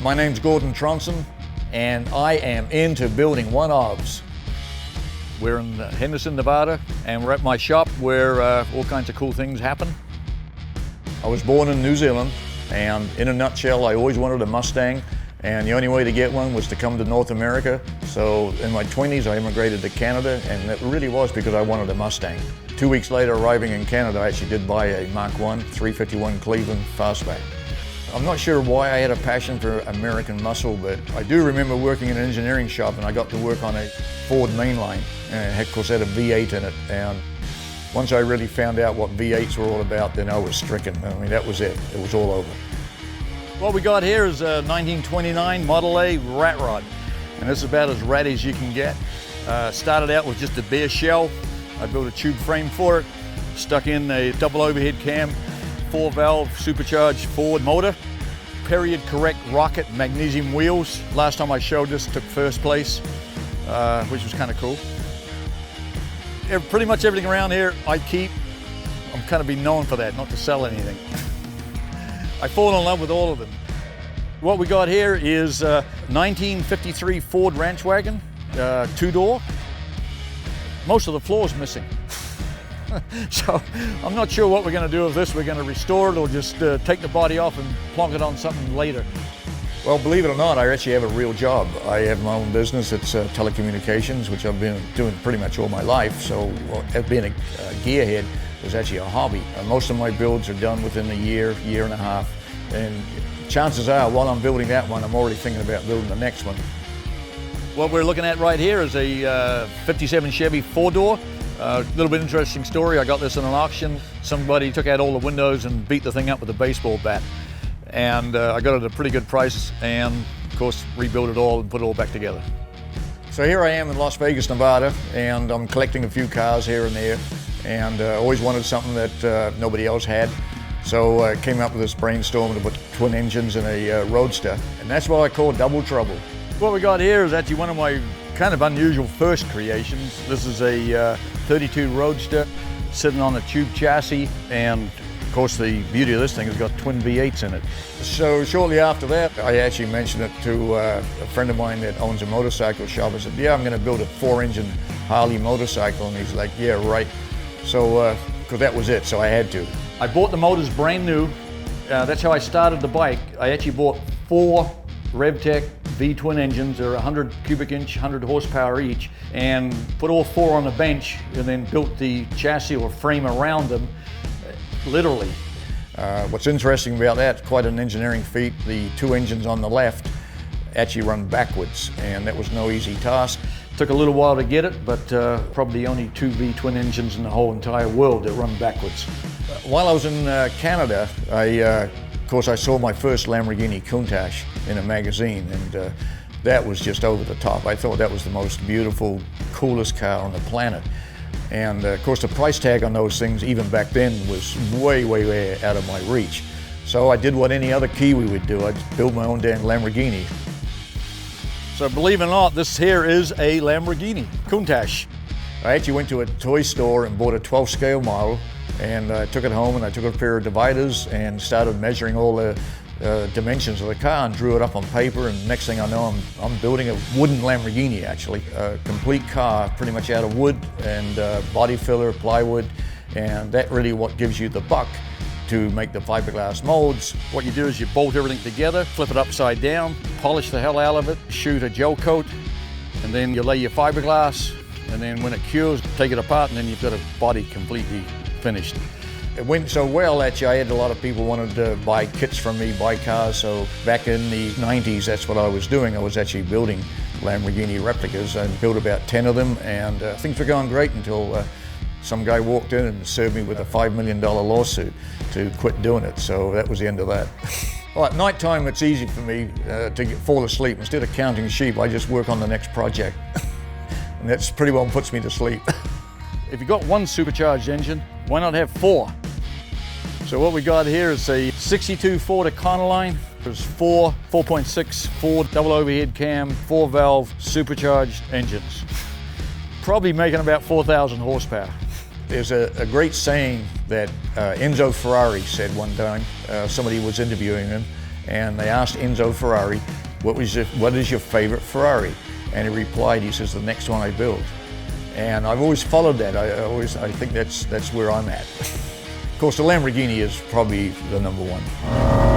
My name's Gordon Tronson, and I am into building one-ofs. We're in Henderson, Nevada, and we're at my shop where all kinds of cool things happen. I was born in New Zealand, and in a nutshell, I always wanted a Mustang, and the only way to get one was to come to North America. So in my 20s, I immigrated to Canada, and it really was because I wanted a Mustang. 2 weeks later, arriving in Canada, I actually did buy a Mark I 351 Cleveland fastback. I'm not sure why I had a passion for American muscle, but I do remember working in an engineering shop, and I got to work on a Ford mainline, and of course it had a V8 in it. And once I really found out what V8s were all about, then I was stricken. I mean, that was it. It was all over. What we got here is a 1929 Model A rat rod, and this is about as ratty as you can get. Started out with just a bare shell. I built a tube frame for it, stuck in a double overhead cam, 4-valve supercharged Ford motor, period correct rocket magnesium wheels. Last time I showed this, took first place, which was kind of cool. Pretty much everything around here I keep. I'm kind of been known for that, not to sell anything. I fall in love with all of them. What we got here is a 1953 Ford ranch wagon, 2-door. Most of the floor's missing. So I'm not sure what we're going to do with this. We're going to restore it or just take the body off and plonk it on something later. Well, believe it or not, I actually have a real job. I have my own business. It's telecommunications, which I've been doing pretty much all my life. So being a gearhead was actually a hobby. Most of my builds are done within a year and a half. And chances are, while I'm building that one, I'm already thinking about building the next one. What we're looking at right here is a 57 Chevy 4-door. A little bit interesting story. I got this in an auction. Somebody took out all the windows and beat the thing up with a baseball bat. And I got it at a pretty good price, and of course rebuilt it all and put it all back together. So here I am in Las Vegas, Nevada, and I'm collecting a few cars here and there, and always wanted something that nobody else had. So I came up with this brainstorm to put twin engines in a Roadster, and that's what I call double trouble. What we got here is actually one of my kind of unusual first creations. This is a 32 Roadster sitting on a tube chassis, and of course the beauty of this thing has got twin V8s in it. So shortly after that, I actually mentioned it to a friend of mine that owns a motorcycle shop. I said, yeah, I'm going to build a 4-engine Harley motorcycle, and he's like, yeah, right. So, because that was it, so I had to. I bought the motors brand new. That's how I started the bike. I actually bought 4 RevTech V-twin engines. They're 100 cubic inch, 100 horsepower each, and put all 4 on the bench, and then built the chassis or frame around them, literally. What's interesting about that, quite an engineering feat, the 2 engines on the left actually run backwards, and that was no easy task. Took a little while to get it, but probably the only 2 V-twin engines in the whole entire world that run backwards. While I was in Canada, of course, I saw my first Lamborghini Countach in a magazine, and that was just over the top. I thought that was the most beautiful, coolest car on the planet. And of course, the price tag on those things, even back then, was way, way, way out of my reach. So I did what any other Kiwi would do. I just built my own damn Lamborghini. So believe it or not, this here is a Lamborghini Countach. I actually went to a toy store and bought a 12 scale model, and I took it home and I took a pair of dividers and started measuring all the dimensions of the car and drew it up on paper, and next thing I know, I'm building a wooden Lamborghini, actually. A complete car, pretty much out of wood and body filler, plywood, and that really what gives you the buck to make the fiberglass molds. What you do is you bolt everything together, flip it upside down, polish the hell out of it, shoot a gel coat, and then you lay your fiberglass, and then when it cures, take it apart, and then you've got a body completely finished. It went so well that I had a lot of people wanted to buy kits from me, buy cars. So back in the 90s, that's what I was doing. I was actually building Lamborghini replicas. I built about 10 of them, and things were going great until some guy walked in and served me with a $5 million lawsuit to quit doing it. So that was the end of that. Well, at night time, it's easy for me to fall asleep. Instead of counting sheep, I just work on the next project. And that's pretty well puts me to sleep. If you've got one supercharged engine, why not have 4? So what we got here is a 62 Ford Econoline. There's 4.6 Ford double overhead cam, 4-valve supercharged engines. Probably making about 4,000 horsepower. There's a great saying that Enzo Ferrari said one time. Somebody was interviewing him, and they asked Enzo Ferrari, what is your favorite Ferrari? And he replied, he says, the next one I build. And I've always followed that. I think that's where I'm at. Of course, the Lamborghini is probably the number one.